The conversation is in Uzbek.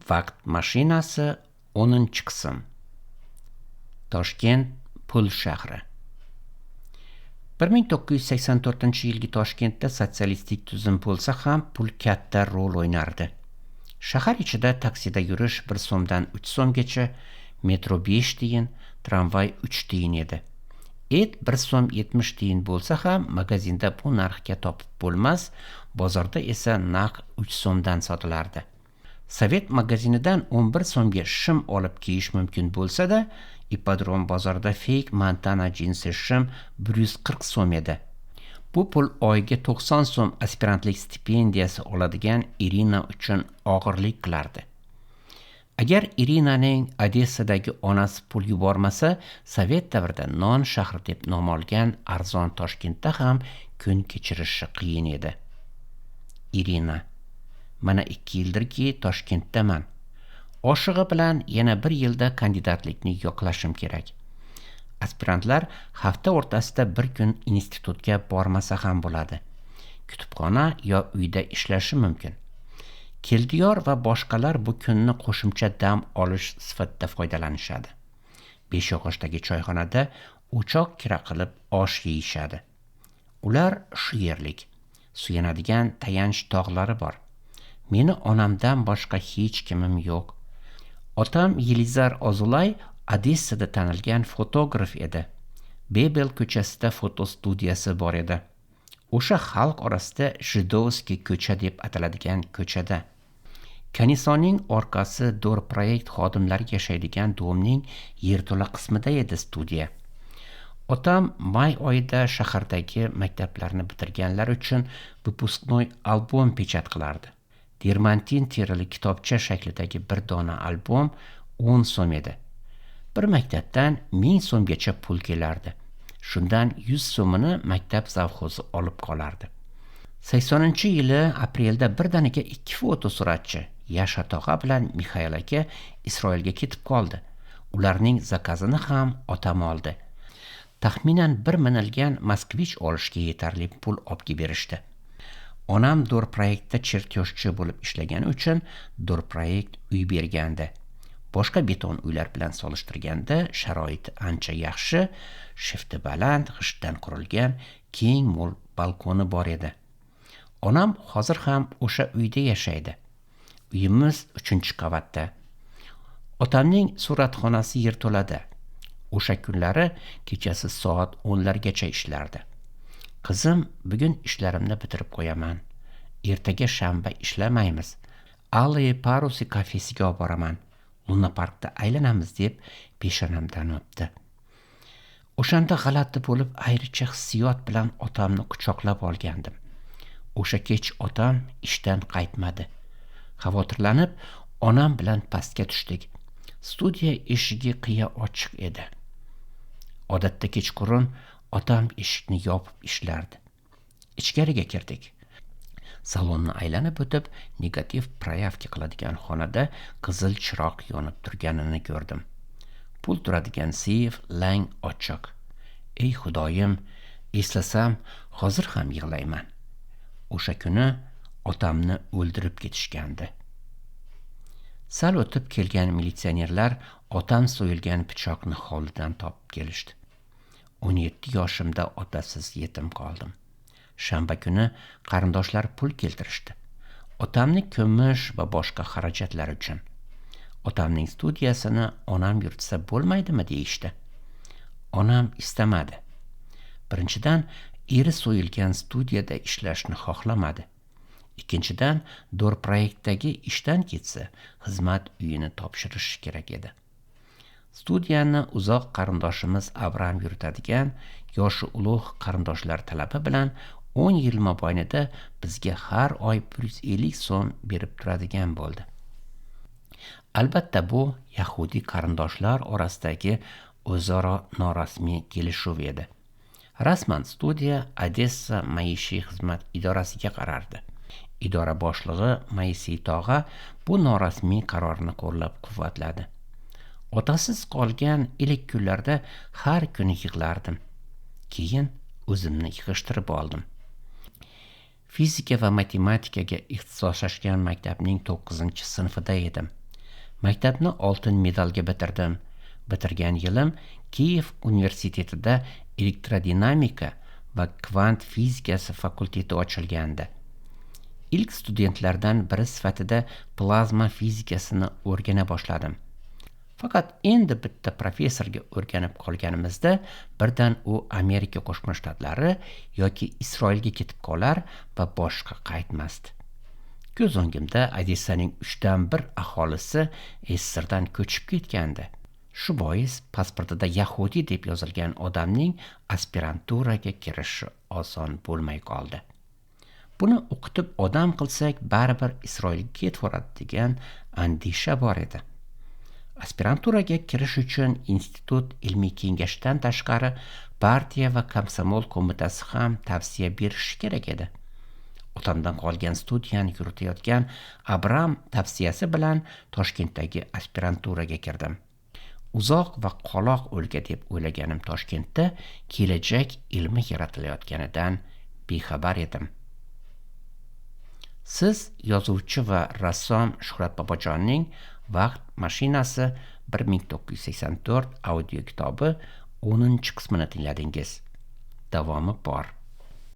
Vaqt mashinasi 10-qism. Toshkent pul shahri. 1984-yilgi Toshkentda sotsialistik tuzum bo'lsa ham pul katta rol o'ynardi. Shahar ichida taksida yurish 1 so'mdan 3 so'mgacha, metro 5 tiyin, tramvay 3 tiyin edi. Et 1 so'm 70 tiyin bo'lsa ham magazinda bu narxga topib bo'lmas, bozorda esa naq 3 so'mdan sotilardi. Sovet magazinidan 11 so'mga shim olib kiyish mumkin bo'lsa-da, ipodrom bozorida fake Montana jinsi shim 140 so'm edi. Bu pul oyiga 90 so'm aspirantlik stipendiyasi oladigan Irina uchun og'irlik qilardi. Agar Irinaning Odessadagi onasi pul yubormasa, Sovet davrida non shahri deb nom olgan arzon Toshkentda ham kun kechirishi qiyin edi. Irina: mana 2 yildirki Toshkentdaman. Oshig'i bilan yana 1 yilda kandidatlikni yoqlashim kerak. Aspirantlar hafta o'rtasida bir kun institutga bormasa ham bo'ladi. Kutubxona yo uyda ishlashi mumkin. Keldiyor va boshqalar bu kunni qo'shimcha dam olish sifatida foydalanishadi. Beshyog'ochdagi choyxonada o'choq kira qilib osh yeyishadi. Ular shu yerlik. Suyanadigan tayanch tog'lari bor. Meni onamdan boshqa hech kimim yo'q. Otam Yelizar Ozulay Odessada tanilgan fotograf edi. Bebel ko'chasida fotostudiyasi bor edi. O'sha xalq orasida Jidovskiy ko'cha deb ataladigan ko'chada. Kanisoning orqasi Dor proyekt xodimlari yashaydigan domning yerto'la qismida edi studiya. Otam may oyida shahardagi maktablarni bitirganlar uchun выпускной albom pechat qilardi. Dermantin terili kitobcha shaklidagi bir dona albom 10 so'm edi. Bir maktabdan 1000 so'mgacha pul kelardi. Shundan 100 so'mini maktab zavxozi olib qolardi. 80-yili aprelda birdaniga 2 fotosuratchi Yasha tog'a bilan Mixail aka Isroilga ketib qoldi. Ularning zakazini ham otam oldi. Taxminan bir minilgan Moskvich olishga yetarli pul olib berishdi. Onam Dor proyektda chertyojchi bo'lib ishlagani uchun Dor proyekt uy bergandi. Boshqa beton uylar bilan solishtirganda sharoiti ancha yaxshi, shifti baland, g'ishtdan qurilgan, keng mo'l balkoni bor edi. Onam hozir ham o'sha uyda yashaydi. Uyimiz 3-qavatda. Otamning suratxonasi yerto'lada. O'sha kunlari kechasi soat 10largacha ishlardi. Qizim, bugun ishlarimni bitirib qo'yaman. Ertaga shanba ishlamaymiz. Alliy Parusi kafesiga olib boraman. Luna parkda aylanamiz deb peshonamdan o'pdi. O'shanda g'alati bo'lib, ayricha hissiyot bilan otamni quchoqlab olgandim. O'sha kech otam ishdan qaytmadi. Xavotirlanib, onam bilan pastga tushdik. Studiya eshigi qiya ochiq edi. Odatda kechqurun otam eshikni yopib ishlardi. Ichkariga kirdik. Salonni aylanib o'tib, negativ proyavka qiladigan xonada qizil chiroq yonib turganini ko'rdim. Pul turadigan seyf lang ochiq. Ey Xudoyim, eslasam hozir ham yig'layman. O'sha kuni otamni o'ldirib ketishgandi. Sal o'tib kelgan militsionerlar otam so'yilgan pichoqni hovlidan topib kelishdi. 17 yoshimda otasiz yetim qoldim. Shanba kuni qarindoshlar pul keltirishdi. Otamni ko'mish va boshqa xarajatlar uchun. Otamning studiyasini onam yuritsa bo'lmaydimi deyishdi. Onam istamadi. Birinchidan, eri so'yilgan studiyada ishlashni xohlamadi. Ikkinchidan, Dor proyektdagi ishdan ketsa, xizmat uyini topshirishi kerak edi. Studiyani uzoq qarindoshimiz Abram yuritadigan yoshi ulug' qarindoshlar talabi bilan 10 yil mobaynida bizga har oy 150 so'm berib turadigan bo'ldi. Albatta bu Yahudi qarindoshlar orasidagi o'zaro norasmiy kelishuv edi. Rasman studiya Odessa maishiy xizmat idorasiga qarardi. Idora boshlig'i Moisey tog'a bu norasmiy qarorni qo'llab-quvvatladi. Otasiz qolgan ilk kunlarda har kuni yig'lardim. Keyin o'zimni yig'ishtirib oldim. Fizika va matematikaga ixtisoslashgan maktabning 9-sinfida edim. Maktabni oltin medalga bitirdim. Bitirgan yilim Kiyev universitetida elektrodinamika va kvant fizikasi fakulteti ochilgandi. İlk studentlardan biri sifatida plazma fizikasini o'rgana boshladim. Faqat endi bitta professorga o'rganib qolganimizda birdan u Amerika Qo'shma Shtatlari yoki Isroilga ketib qolar va boshqa qaytmasdi. Ko'z o'ngimda Odessaning 1/3 aholisi SSRdan ko'chib ketgandi. Shu bois pasportida Yahudi deb yozilgan odamning aspiranturaga kirishi oson bo'lmay qoldi. Buni o'qitib odam qilsak, baribir Isroilga ketaveradi degan andisha bor edi. Aspiranturaga kirish uchun institut ilmiy kengashidan tashqari partiya va komsomol qo'mitasi ham tavsiya berishi kerak edi. Otamdan qolgan studiyani yuritayotgan Abram tavsiyasi bilan Toshkentdagi aspiranturaga kirdim. Uzoq va qoloq o'lka deb o'ylaganim Toshkentda kelajak ilmi yaratilayotganidan bexabar edim. Siz yozuvchi va rassom Shuhrat Bobojonning Vaqt mashinasi 1984 audio kitobi 10-qismini tingladingiz. Davomi bor.